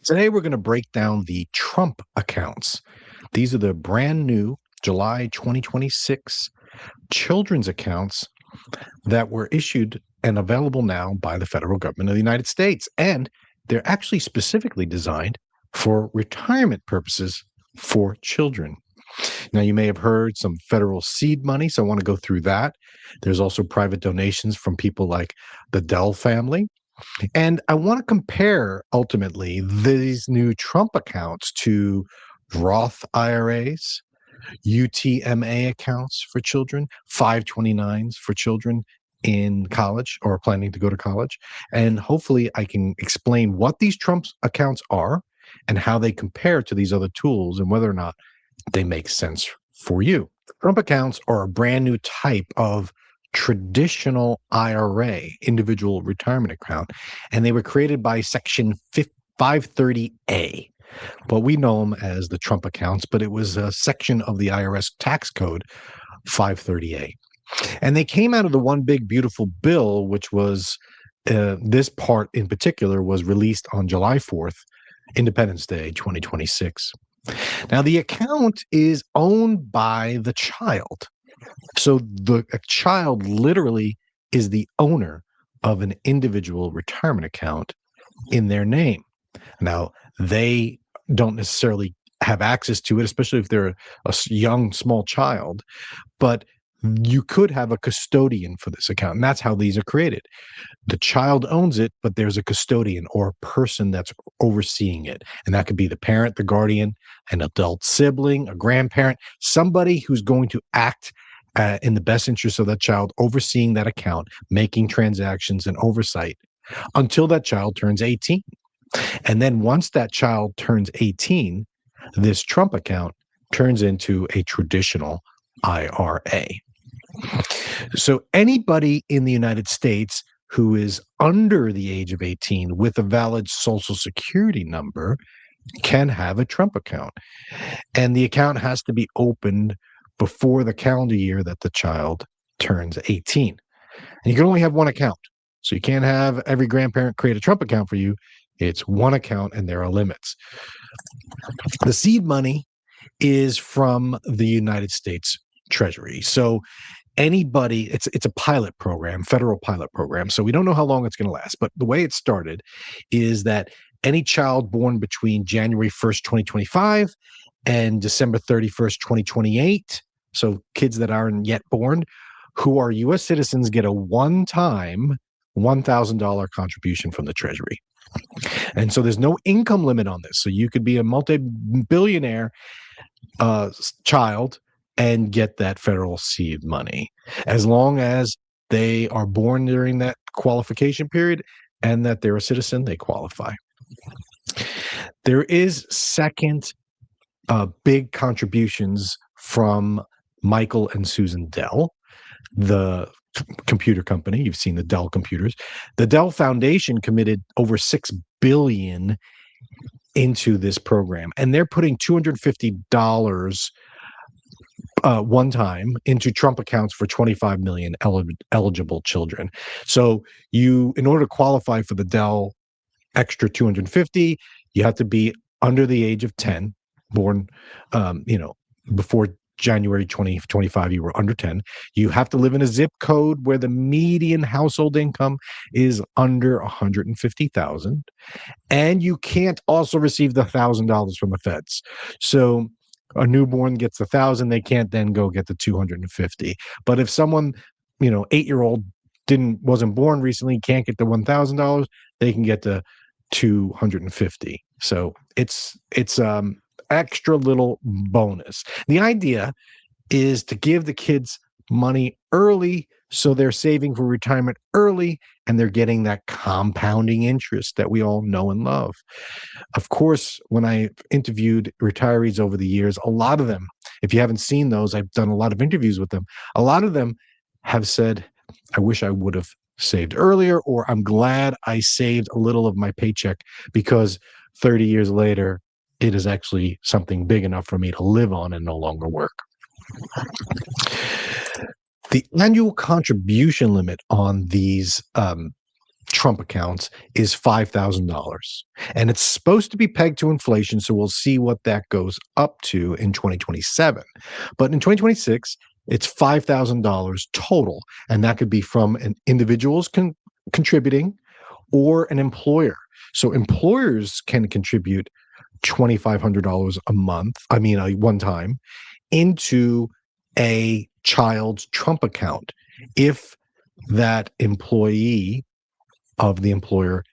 Today, we're going to break down the Trump accounts. These are the brand new July 2026 children's accounts that were issued and available now by the federal government of the United States. And they're actually specifically designed for retirement purposes for children. Now, you may have heard some federal seed money, so I want to go through that. There's also private donations from people like the Dell family. And I want to compare ultimately these new Trump accounts to Roth IRAs, UTMA accounts for children, 529s for children in college or planning to go to college. And hopefully I can explain what these Trump accounts are and how they compare to these other tools and whether or not they make sense for you. Trump accounts are a brand new type of traditional IRA, individual retirement account, and they were created by Section 530A. Well, we know them as the Trump accounts, but it was a section of the IRS tax code 530A. And they came out of the one big beautiful bill, which was this part in particular was released on July 4th, Independence Day 2026. Now, the account is owned by the child. So the child literally is the owner of an individual retirement account in their name. Now, they don't necessarily have access to it, especially if they're a young, small child, but you could have a custodian for this account, and that's how these are created. The child owns it, but there's a custodian or a person that's overseeing it, and that could be the parent, the guardian, an adult sibling, a grandparent, somebody who's going to act in the best interest of that child, overseeing that account, making transactions and oversight until that child turns 18. And then once that child turns 18, this Trump account turns into a traditional IRA. So anybody in the United States who is under the age of 18 with a valid Social Security number can have a Trump account. And the account has to be opened before the calendar year that the child turns 18. And you can only have one account. So you can't have every grandparent create a Trump account for you. It's one account and there are limits. The seed money is from the United States Treasury. So anybody, it's a pilot program, federal pilot program. So we don't know how long it's going to last. But the way it started is that any child born between January 1st, 2025 and December 31st, 2028, so kids that aren't yet born, who are U.S. citizens get a one-time $1,000 contribution from the Treasury. And so there's no income limit on this. So you could be a multi-billionaire child and get that federal seed money, as long as they are born during that qualification period and that they're a citizen, they qualify. There is second big contributions from Michael and Susan Dell, the computer company. You've seen the Dell computers. The Dell Foundation committed over $6 billion into this program, and they're putting $250 one time into Trump accounts for 25 million eligible children. So in order to qualify for the Dell extra 250, you have to be under the age of 10, born, before January 2025, you were under 10. You have to live in a zip code where the median household income is under 150,000, and you can't also receive the $1,000 from the feds. So a newborn gets 1,000, they can't then go get the 250. But if someone, 8-year-old wasn't born recently, can't get the $1,000, they can get the 250. So it's extra little bonus. The idea is to give the kids money early so they're saving for retirement early and they're getting that compounding interest that we all know and love. Of course, when I interviewed retirees over the years, a lot of them, if you haven't seen those, I've done a lot of interviews with them. A lot of them have said, I wish I would have saved earlier, or I'm glad I saved a little of my paycheck because 30 years later, it is actually something big enough for me to live on and no longer work. The annual contribution limit on these Trump accounts is $5,000. And it's supposed to be pegged to inflation, so we'll see what that goes up to in 2027. But in 2026, it's $5,000 total, and that could be from an individual's contributing or an employer. So employers can contribute $2,500 a month, one time, into a child's Trump account if that employee of the employer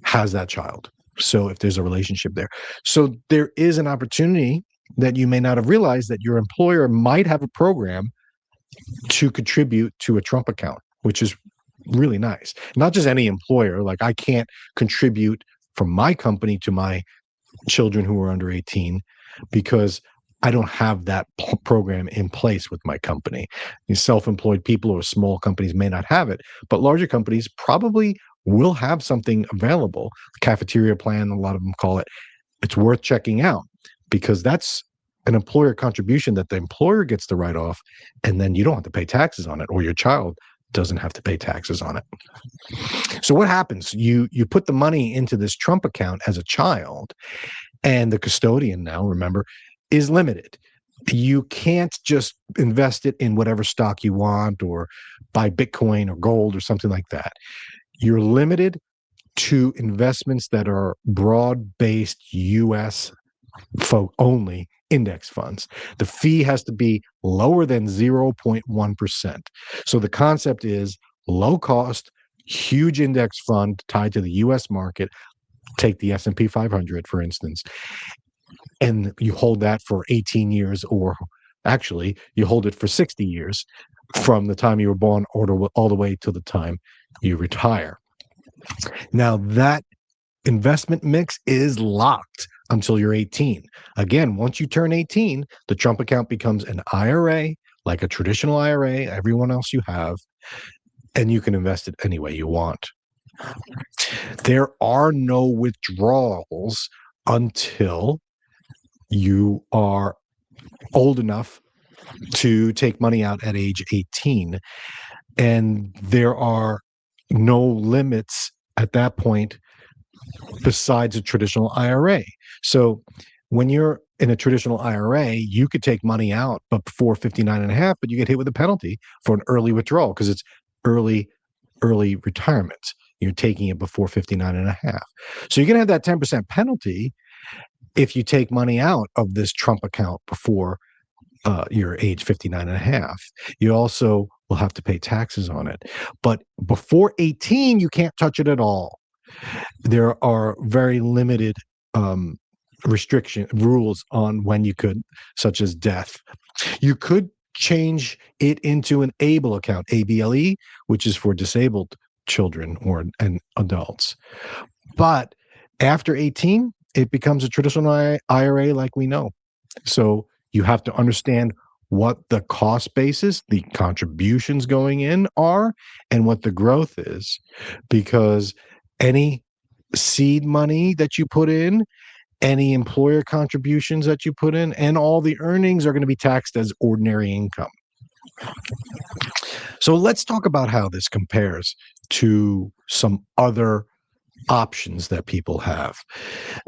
has that child. So if there's a relationship there. So there is an opportunity that you may not have realized that your employer might have a program to contribute to a Trump account, which is really nice. Not just any employer. Like, I can't contribute from my company to my children who are under 18 because I don't have that program in place with my company. These self-employed people or small companies may not have it, but larger companies probably will have something available. Cafeteria plan, a lot of them call it. It's worth checking out because that's an employer contribution that the employer gets to write off, and then you don't have to pay taxes on it, or your child doesn't have to pay taxes on it. So what happens? You put the money into this Trump account as a child, and the custodian now, remember, is limited. You can't just invest it in whatever stock you want or buy Bitcoin or gold or something like that. You're limited to investments that are broad-based U.S. only index funds. The fee has to be lower than 0.1%. So the concept is low cost, huge index fund tied to the U.S. market. Take the S&P 500, for instance, and you hold that for 18 years, or actually you hold it for 60 years from the time you were born all the way to the time you retire. Now, that investment mix is locked until you're 18. Again, once you turn 18, the Trump account becomes an IRA, like a traditional IRA, everyone else you have, and you can invest it any way you want. There are no withdrawals until you are old enough to take money out at age 18. And there are no limits at that point besides a traditional IRA. So when you're in a traditional IRA, you could take money out but before 59 and a half, but you get hit with a penalty for an early withdrawal because it's early retirement. You're taking it before 59 and a half. So you're going to have that 10% penalty if you take money out of this Trump account before you're age 59 and a half. You also will have to pay taxes on it. But before 18, you can't touch it at all. There are very limited rules on when you could, such as death. You could change it into an ABLE account, ABLE, which is for disabled children and adults. But after 18, it becomes a traditional IRA like we know. So you have to understand what the cost basis, the contributions going in are, and what the growth is, because any seed money that you put in, any employer contributions that you put in, and all the earnings are going to be taxed as ordinary income. So let's talk about how this compares to some other options that people have.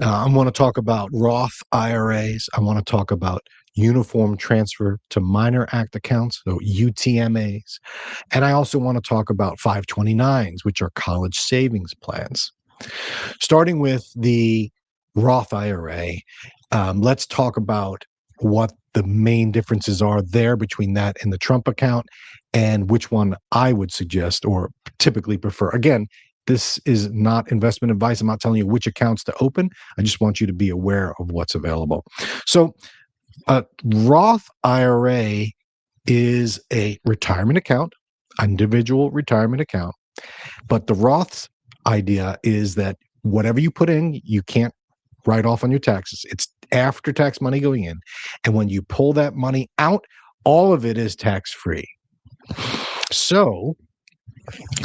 I want to talk about Roth IRAs. I want to talk about Uniform Transfer to Minor Act accounts, so UTMAs. And I also want to talk about 529s, which are college savings plans. Starting with the Roth IRA, let's talk about what the main differences are there between that and the Trump account, and which one I would suggest or typically prefer. Again, this is not investment advice. I'm not telling you which accounts to open. I just want you to be aware of what's available. So a Roth IRA is a retirement account, individual retirement account. But the Roth's idea is that whatever you put in, you can't write off on your taxes. It's after-tax money going in. And when you pull that money out, all of it is tax-free. So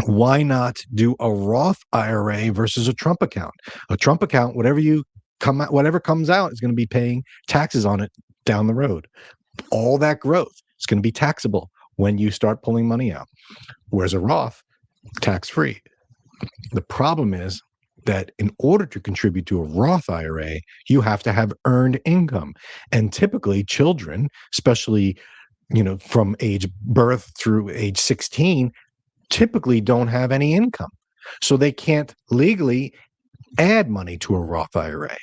why not do a Roth IRA versus a Trump account? A Trump account, whatever comes out is going to be paying taxes on it down the road. All that growth is going to be taxable when you start pulling money out. Whereas a Roth, tax-free. The problem is that in order to contribute to a Roth IRA, you have to have earned income. And typically children, especially, from age birth through age 16, typically don't have any income. So they can't legally add money to a Roth IRA.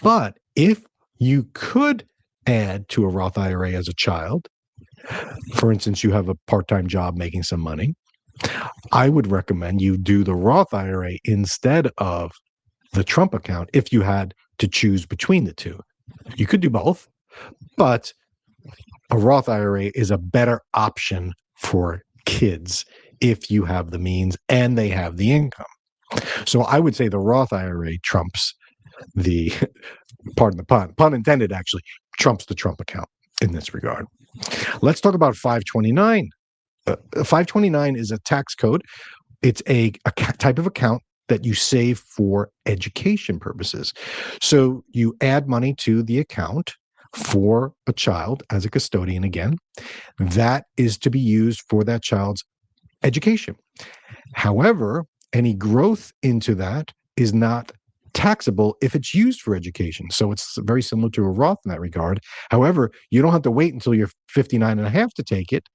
But if you could add to a Roth IRA as a child, for instance, you have a part-time job making some money, I would recommend you do the Roth IRA instead of the Trump account if you had to choose between the two. You could do both, but a Roth IRA is a better option for kids if you have the means and they have the income. So I would say the Roth IRA trumps the, pardon the pun intended, actually, trumps the Trump account in this regard. Let's talk about 529. 529 is a tax code. It's a type of account that you save for education purposes. So you add money to the account for a child as a custodian again. That is to be used for that child's education. However, any growth into that is not taxable if it's used for education. So it's very similar to a Roth in that regard. However, you don't have to wait until you're 59 and a half to take it.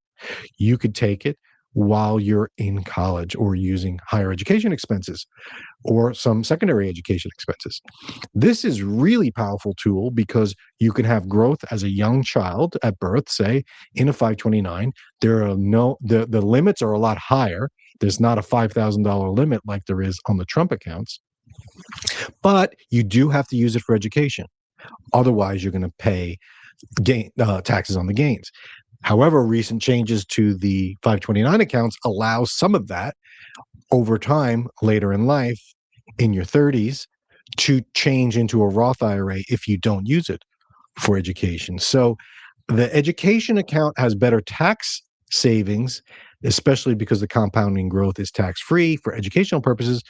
You could take it while you're in college or using higher education expenses or some secondary education expenses. This is really powerful tool because you can have growth as a young child at birth, say in a 529. There are the limits are a lot higher. There's not a $5,000 limit like there is on the Trump accounts, but you do have to use it for education. Otherwise, you're going to pay taxes on the gains. However, recent changes to the 529 accounts allow some of that over time later in life, in your 30s, to change into a Roth IRA if you don't use it for education. So the education account has better tax savings, especially because the compounding growth is tax-free for educational purposes,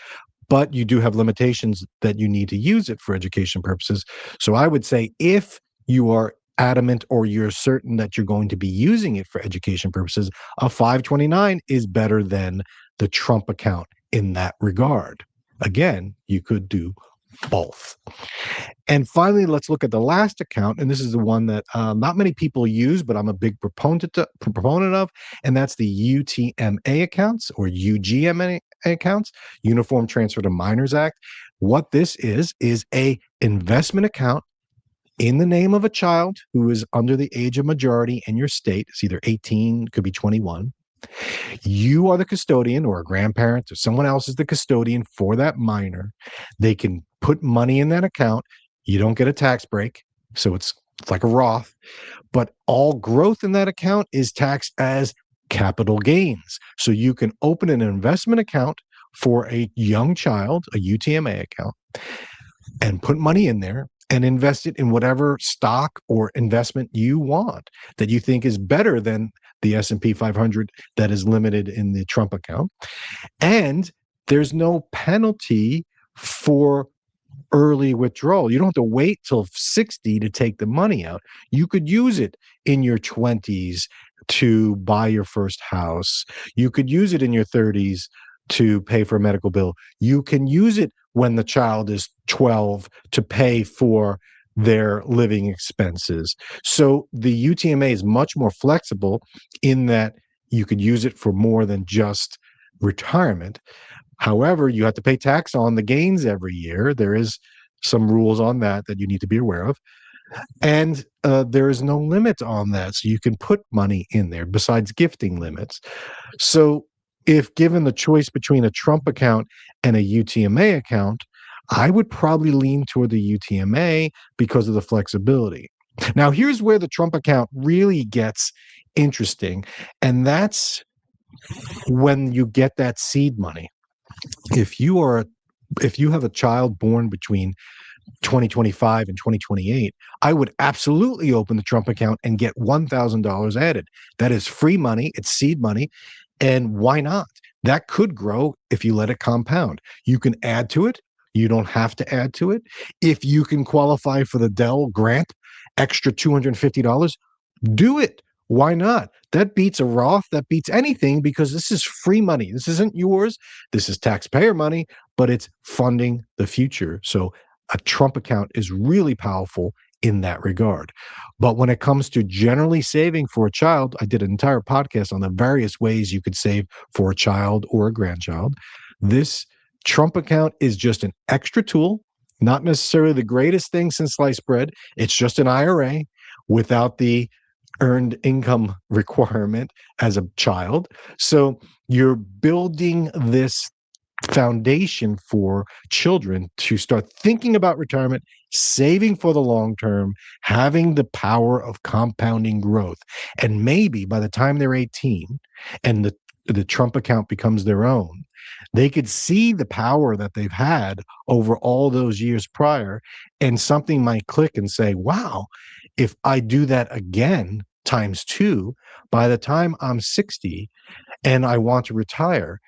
but you do have limitations that you need to use it for education purposes. So I would say if you are adamant or you're certain that you're going to be using it for education purposes, a 529 is better than the Trump account in that regard. Again, you could do both. And finally, let's look at the last account. And this is the one that not many people use, but I'm a big proponent of, and that's the UTMA accounts or UGMA accounts, Uniform Transfer to Minors Act. What this is a investment account in the name of a child who is under the age of majority in your state. It's either 18, could be 21. You are the custodian or a grandparent or someone else is the custodian for that minor. They can put money in that account. You don't get a tax break. So it's like a Roth, but all growth in that account is taxed as capital gains. So you can open an investment account for a young child, a UTMA account, and put money in there and invest it in whatever stock or investment you want that you think is better than the S&P 500 that is limited in the Trump account. And there's no penalty for early withdrawal. You don't have to wait till 60 to take the money out. You could use it in your 20s to buy your first house. You could use it in your 30s to pay for a medical bill. You can use it when the child is 12 to pay for their living expenses. So the UTMA is much more flexible in that you could use it for more than just retirement. However, you have to pay tax on the gains every year. There is some rules on that you need to be aware of. And there is no limit on that. So you can put money in there besides gifting limits. So if given the choice between a Trump account and a UTMA account, I would probably lean toward the UTMA because of the flexibility. Now, here's where the Trump account really gets interesting, and that's when you get that seed money. If you have a child born between 2025 and 2028, I would absolutely open the Trump account and get $1,000 added. That is free money. It's seed money. And why not? That could grow if you let it compound. You can add to it. You don't have to add to it. If you can qualify for the Dell grant, extra $250, do it. Why not? That beats a Roth, that beats anything because this is free money. This isn't yours. This is taxpayer money, but it's funding the future. So a Trump account is really powerful in that regard. But when it comes to generally saving for a child, I did an entire podcast on the various ways you could save for a child or a grandchild. This Trump account is just an extra tool, not necessarily the greatest thing since sliced bread. It's just an IRA without the earned income requirement as a child. So you're building this foundation for children to start thinking about retirement, saving for the long term, having the power of compounding growth. And maybe by the time they're 18 and the Trump account becomes their own, they could see the power that they've had over all those years prior, and something might click and say, wow, if I do that again times two, by the time I'm 60 and I want to retire,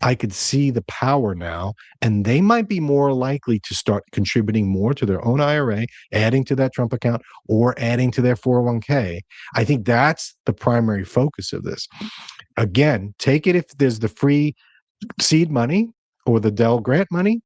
I could see the power now, and they might be more likely to start contributing more to their own IRA, adding to that Trump account, or adding to their 401k. I think that's the primary focus of this. Again, take it if there's the free seed money or the Dell grant money.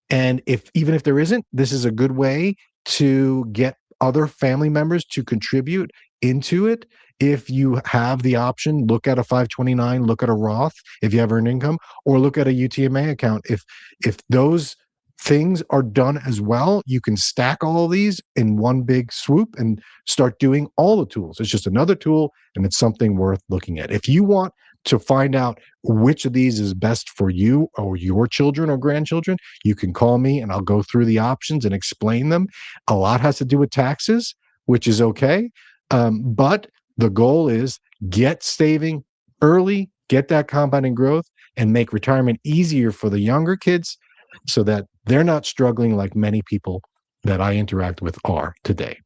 And if even if there isn't, this is a good way to get other family members to contribute into it. If you have the option, look at a 529, look at a Roth if you have earned income, or look at a UTMA account. If those things are done as well, you can stack all of these in one big swoop and start doing all the tools. It's just another tool, and it's something worth looking at. If you want to find out which of these is best for you or your children or grandchildren, you can call me and I'll go through the options and explain them. A lot has to do with taxes, which is okay. But the goal is get saving early, get that compounding growth, and make retirement easier for the younger kids so that they're not struggling like many people that I interact with are today.